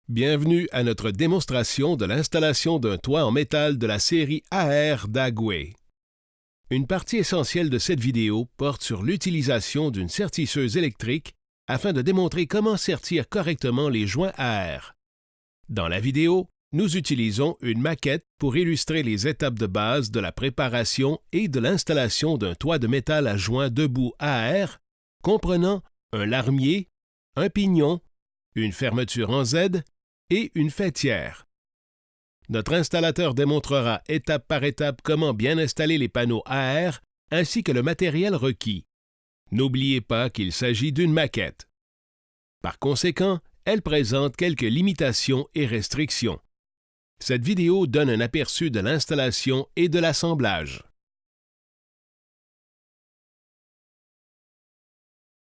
Bienvenue à notre démonstration de l'installation d'un toit en métal de la série AR d'Agway. Une partie essentielle de cette vidéo porte sur l'utilisation d'une sertisseuse électrique afin de démontrer comment sertir correctement les joints AR. Dans la vidéo, nous utilisons une maquette pour illustrer les étapes de base de la préparation et de l'installation d'un toit de métal à joints debout AR comprenant un larmier, un pignon, une fermeture en Z et une faîtière. Notre installateur démontrera étape par étape comment bien installer les panneaux AR ainsi que le matériel requis. N'oubliez pas qu'il s'agit d'une maquette. Par conséquent, elle présente quelques limitations et restrictions. Cette vidéo donne un aperçu de l'installation et de l'assemblage.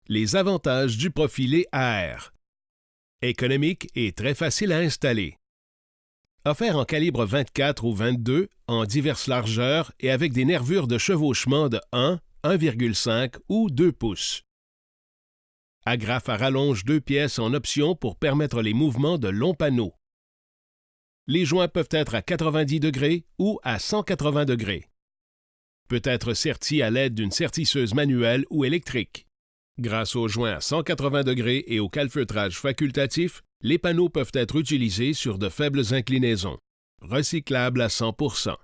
Les avantages du profilé AR. Économique et très facile à installer. Offert en calibre 24 ou 22, en diverses largeurs et avec des nervures de chevauchement de 1, 1,5 ou 2 pouces. Agrafe à rallonge 2 pièces en option pour permettre les mouvements de longs panneaux. Les joints peuvent être à 90 degrés ou à 180 degrés. Peut être serti à l'aide d'une sertisseuse manuelle ou électrique. Grâce aux joints à 180 degrés et au calfeutrage facultatif, les panneaux peuvent être utilisés sur de faibles inclinaisons. Recyclables à 100%.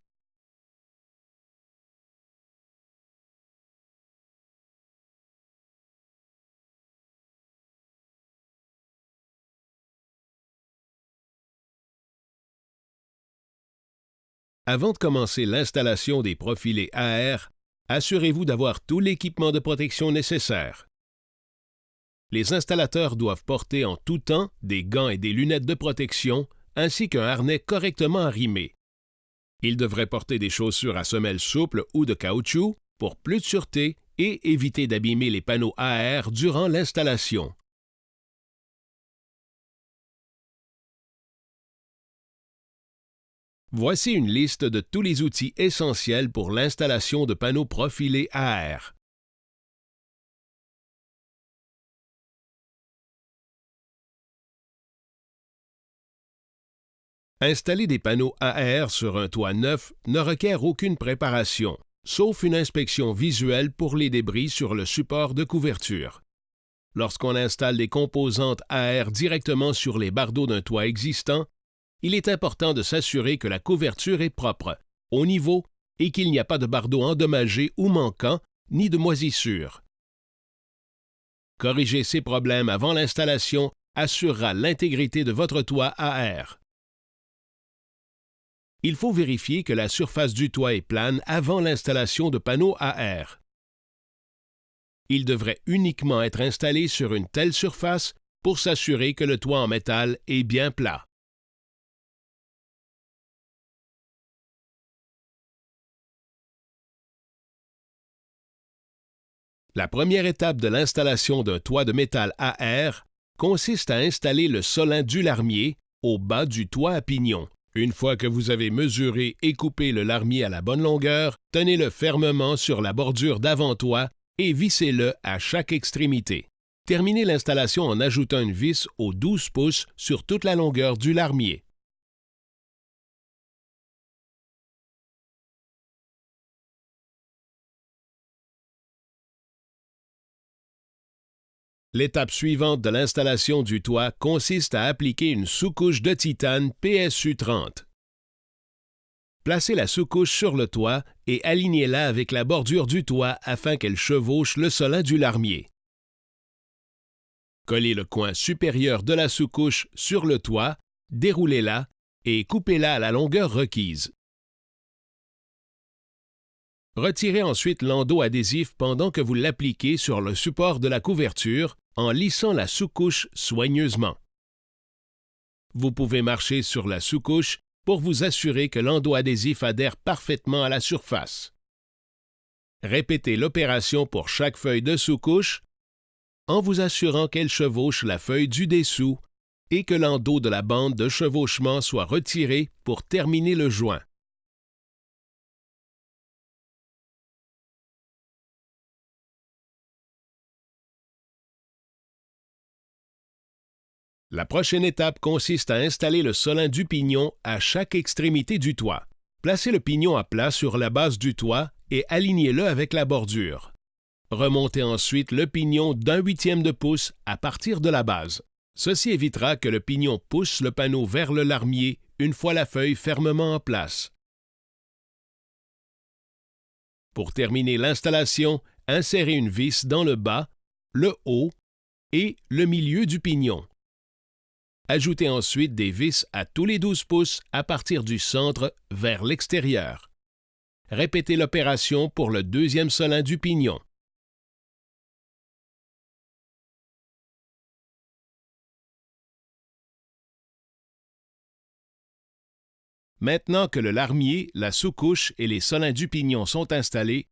Avant de commencer l'installation des profilés AR, assurez-vous d'avoir tout l'équipement de protection nécessaire. Les installateurs doivent porter en tout temps des gants et des lunettes de protection, ainsi qu'un harnais correctement arrimé. Ils devraient porter des chaussures à semelles souples ou de caoutchouc pour plus de sûreté et éviter d'abîmer les panneaux AR durant l'installation. Voici une liste de tous les outils essentiels pour l'installation de panneaux profilés AR. Installer des panneaux AR sur un toit neuf ne requiert aucune préparation, sauf une inspection visuelle pour les débris sur le support de couverture. Lorsqu'on installe des composantes AR directement sur les bardeaux d'un toit existant, il est important de s'assurer que la couverture est propre, au niveau et qu'il n'y a pas de bardeaux endommagés ou manquants, ni de moisissures. Corriger ces problèmes avant l'installation assurera l'intégrité de votre toit AR. Il faut vérifier que la surface du toit est plane avant l'installation de panneaux AR. Il devrait uniquement être installé sur une telle surface pour s'assurer que le toit en métal est bien plat. La première étape de l'installation d'un toit de métal AR consiste à installer le solin du larmier au bas du toit à pignon. Une fois que vous avez mesuré et coupé le larmier à la bonne longueur, tenez-le fermement sur la bordure d'avant-toit et vissez-le à chaque extrémité. Terminez l'installation en ajoutant une vis aux 12 pouces sur toute la longueur du larmier. L'étape suivante de l'installation du toit consiste à appliquer une sous-couche de titane PSU 30. Placez la sous-couche sur le toit et alignez-la avec la bordure du toit afin qu'elle chevauche le solin du larmier. Collez le coin supérieur de la sous-couche sur le toit, déroulez-la et coupez-la à la longueur requise. Retirez ensuite l'endos adhésif pendant que vous l'appliquez sur le support de la couverture en lissant la sous-couche soigneusement. Vous pouvez marcher sur la sous-couche pour vous assurer que l'endos adhésif adhère parfaitement à la surface. Répétez l'opération pour chaque feuille de sous-couche en vous assurant qu'elle chevauche la feuille du dessous et que l'endos de la bande de chevauchement soit retiré pour terminer le joint. La prochaine étape consiste à installer le solin du pignon à chaque extrémité du toit. Placez le pignon à plat sur la base du toit et alignez-le avec la bordure. Remontez ensuite le pignon d'1/8 de pouce à partir de la base. Ceci évitera que le pignon pousse le panneau vers le larmier une fois la feuille fermement en place. Pour terminer l'installation, insérez une vis dans le bas, le haut et le milieu du pignon. Ajoutez ensuite des vis à tous les 12 pouces à partir du centre vers l'extérieur. Répétez l'opération pour le deuxième solin du pignon. Maintenant que le larmier, la sous-couche et les solins du pignon sont installés,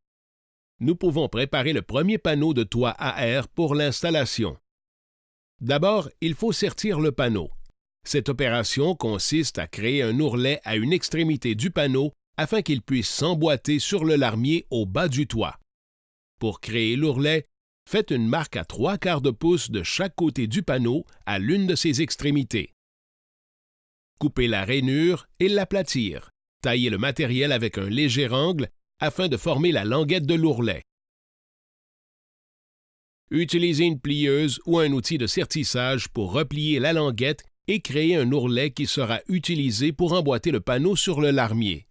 nous pouvons préparer le premier panneau de toit à air pour l'installation. D'abord, il faut sertir le panneau. Cette opération consiste à créer un ourlet à une extrémité du panneau afin qu'il puisse s'emboîter sur le larmier au bas du toit. Pour créer l'ourlet, faites une marque à 3/4 de pouce de chaque côté du panneau à l'une de ses extrémités. Coupez la rainure et l'aplatir. Taillez le matériel avec un léger angle afin de former la languette de l'ourlet. Utilisez une plieuse ou un outil de sertissage pour replier la languette et créer un ourlet qui sera utilisé pour emboîter le panneau sur le larmier.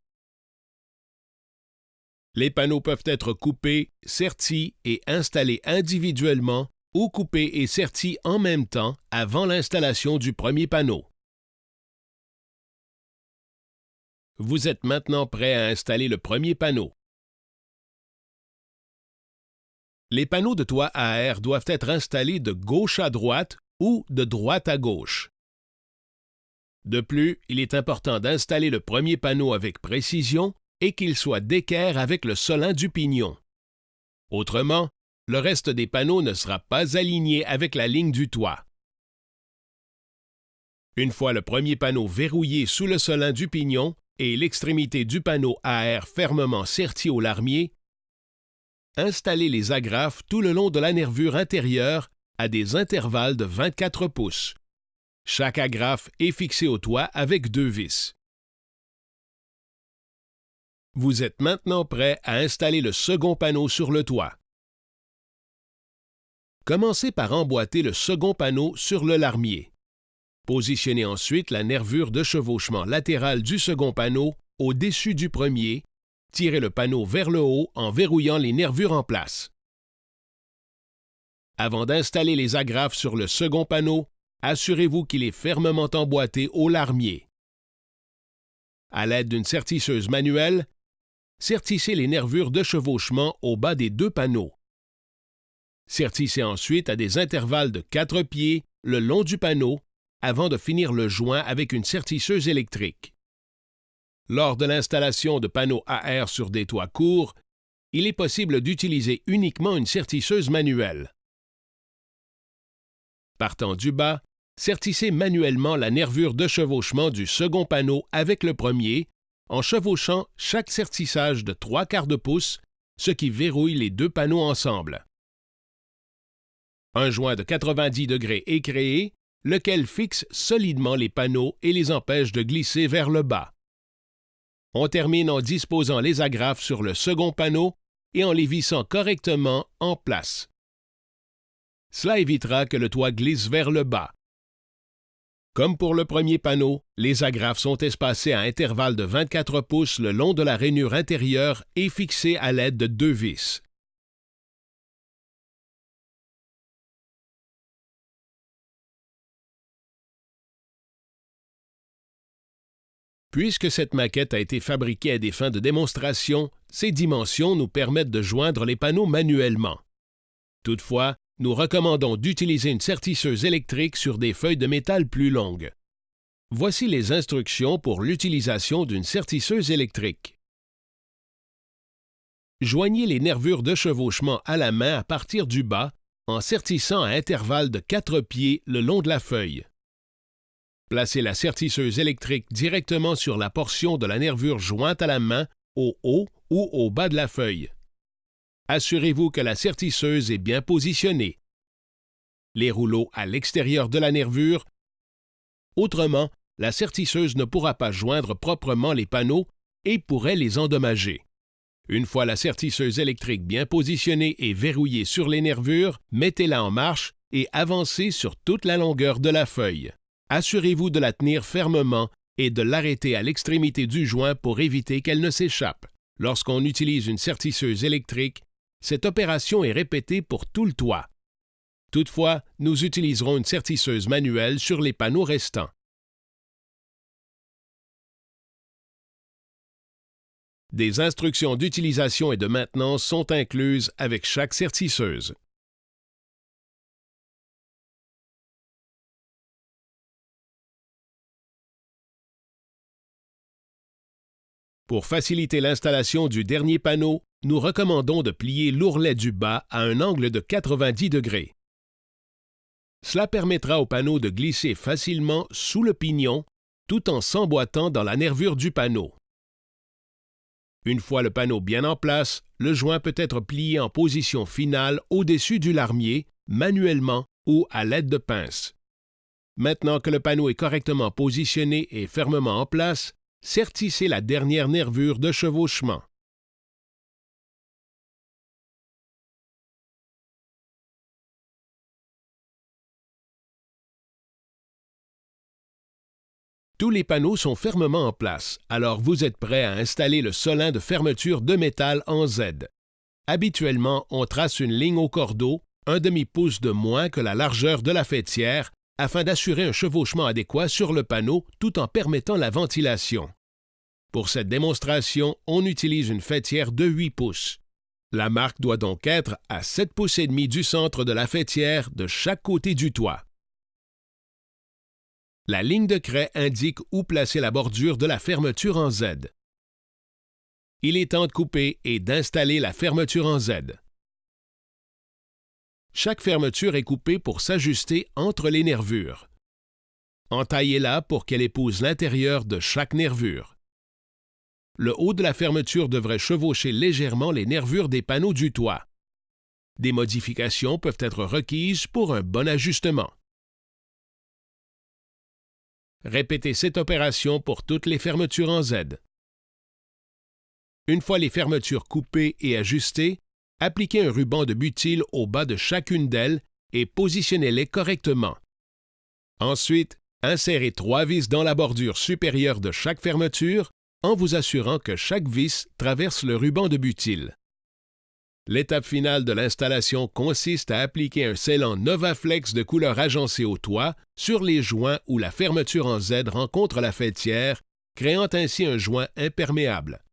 Les panneaux peuvent être coupés, sertis et installés individuellement ou coupés et sertis en même temps avant l'installation du premier panneau. Vous êtes maintenant prêt à installer le premier panneau. Les panneaux de toit à air doivent être installés de gauche à droite ou de droite à gauche. De plus, il est important d'installer le premier panneau avec précision et qu'il soit d'équerre avec le solin du pignon. Autrement, le reste des panneaux ne sera pas aligné avec la ligne du toit. Une fois le premier panneau verrouillé sous le solin du pignon et l'extrémité du panneau à air fermement sertie au larmier, installez les agrafes tout le long de la nervure intérieure à des intervalles de 24 pouces. Chaque agrafe est fixée au toit avec 2 vis. Vous êtes maintenant prêt à installer le second panneau sur le toit. Commencez par emboîter le second panneau sur le larmier. Positionnez ensuite la nervure de chevauchement latérale du second panneau au-dessus du premier. Tirez le panneau vers le haut en verrouillant les nervures en place. Avant d'installer les agrafes sur le second panneau, assurez-vous qu'il est fermement emboîté au larmier. À l'aide d'une sertisseuse manuelle, sertissez les nervures de chevauchement au bas des 2 panneaux. Sertissez ensuite à des intervalles de 4 pieds le long du panneau avant de finir le joint avec une sertisseuse électrique. Lors de l'installation de panneaux à air sur des toits courts, il est possible d'utiliser uniquement une sertisseuse manuelle. Partant du bas, sertissez manuellement la nervure de chevauchement du second panneau avec le premier, en chevauchant chaque sertissage de 3/4 de pouce, ce qui verrouille les 2 panneaux ensemble. Un joint de 90 degrés est créé, lequel fixe solidement les panneaux et les empêche de glisser vers le bas. On termine en disposant les agrafes sur le second panneau et en les vissant correctement en place. Cela évitera que le toit glisse vers le bas. Comme pour le premier panneau, les agrafes sont espacées à intervalles de 24 pouces le long de la rainure intérieure et fixées à l'aide de 2 vis. Puisque cette maquette a été fabriquée à des fins de démonstration, ses dimensions nous permettent de joindre les panneaux manuellement. Toutefois, nous recommandons d'utiliser une sertisseuse électrique sur des feuilles de métal plus longues. Voici les instructions pour l'utilisation d'une sertisseuse électrique. Joignez les nervures de chevauchement à la main à partir du bas en sertissant à intervalles de 4 pieds le long de la feuille. Placez la sertisseuse électrique directement sur la portion de la nervure jointe à la main au haut ou au bas de la feuille. Assurez-vous que la sertisseuse est bien positionnée. Les rouleaux à l'extérieur de la nervure Autrement, la sertisseuse ne pourra pas joindre proprement les panneaux et pourrait les endommager. Une fois la sertisseuse électrique bien positionnée et verrouillée sur les nervures, mettez-la en marche et avancez sur toute la longueur de la feuille. Assurez-vous de la tenir fermement et de l'arrêter à l'extrémité du joint pour éviter qu'elle ne s'échappe. Lorsqu'on utilise une sertisseuse électrique, cette opération est répétée pour tout le toit. Toutefois, nous utiliserons une sertisseuse manuelle sur les panneaux restants. Des instructions d'utilisation et de maintenance sont incluses avec chaque sertisseuse. Pour faciliter l'installation du dernier panneau, nous recommandons de plier l'ourlet du bas à un angle de 90 degrés. Cela permettra au panneau de glisser facilement sous le pignon tout en s'emboîtant dans la nervure du panneau. Une fois le panneau bien en place, le joint peut être plié en position finale au-dessus du larmier, manuellement ou à l'aide de pinces. Maintenant que le panneau est correctement positionné et fermement en place, sertissez la dernière nervure de chevauchement. Tous les panneaux sont fermement en place, alors vous êtes prêt à installer le solin de fermeture de métal en Z. Habituellement, on trace une ligne au cordeau, un demi-pouce de moins que la largeur de la faîtière, afin d'assurer un chevauchement adéquat sur le panneau tout en permettant la ventilation. Pour cette démonstration, on utilise une faîtière de 8 pouces. La marque doit donc être à 7 pouces et demi du centre de la faîtière de chaque côté du toit. La ligne de craie indique où placer la bordure de la fermeture en Z. Il est temps de couper et d'installer la fermeture en Z. Chaque fermeture est coupée pour s'ajuster entre les nervures. Entaillez-la pour qu'elle épouse l'intérieur de chaque nervure. Le haut de la fermeture devrait chevaucher légèrement les nervures des panneaux du toit. Des modifications peuvent être requises pour un bon ajustement. Répétez cette opération pour toutes les fermetures en Z. Une fois les fermetures coupées et ajustées, appliquez un ruban de butyl au bas de chacune d'elles et positionnez-les correctement. Ensuite, insérez 3 vis dans la bordure supérieure de chaque fermeture en vous assurant que chaque vis traverse le ruban de butyl. L'étape finale de l'installation consiste à appliquer un scellant Novaflex de couleur agencée au toit sur les joints où la fermeture en Z rencontre la faîtière, créant ainsi un joint imperméable.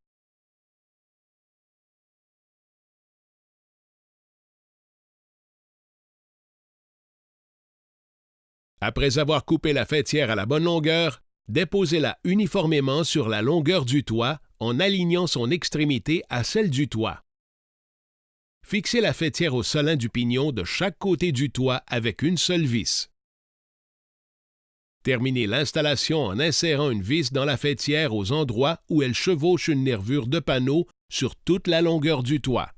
Après avoir coupé la faîtière à la bonne longueur, déposez-la uniformément sur la longueur du toit en alignant son extrémité à celle du toit. Fixez la faîtière au solin du pignon de chaque côté du toit avec une seule vis. Terminez l'installation en insérant une vis dans la faîtière aux endroits où elle chevauche une nervure de panneau sur toute la longueur du toit.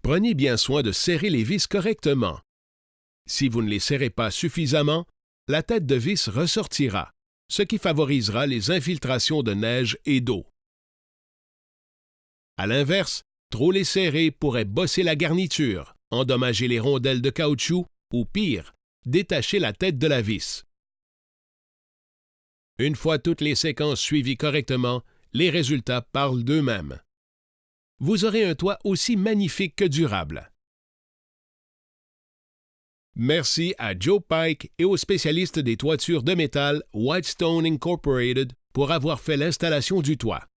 Prenez bien soin de serrer les vis correctement. Si vous ne les serrez pas suffisamment, la tête de vis ressortira, ce qui favorisera les infiltrations de neige et d'eau. À l'inverse, trop les serrer pourrait bosser la garniture, endommager les rondelles de caoutchouc ou pire, détacher la tête de la vis. Une fois toutes les séquences suivies correctement, les résultats parlent d'eux-mêmes. Vous aurez un toit aussi magnifique que durable. Merci à Joe Pike et aux spécialistes des toitures de métal Whitestone Incorporated pour avoir fait l'installation du toit.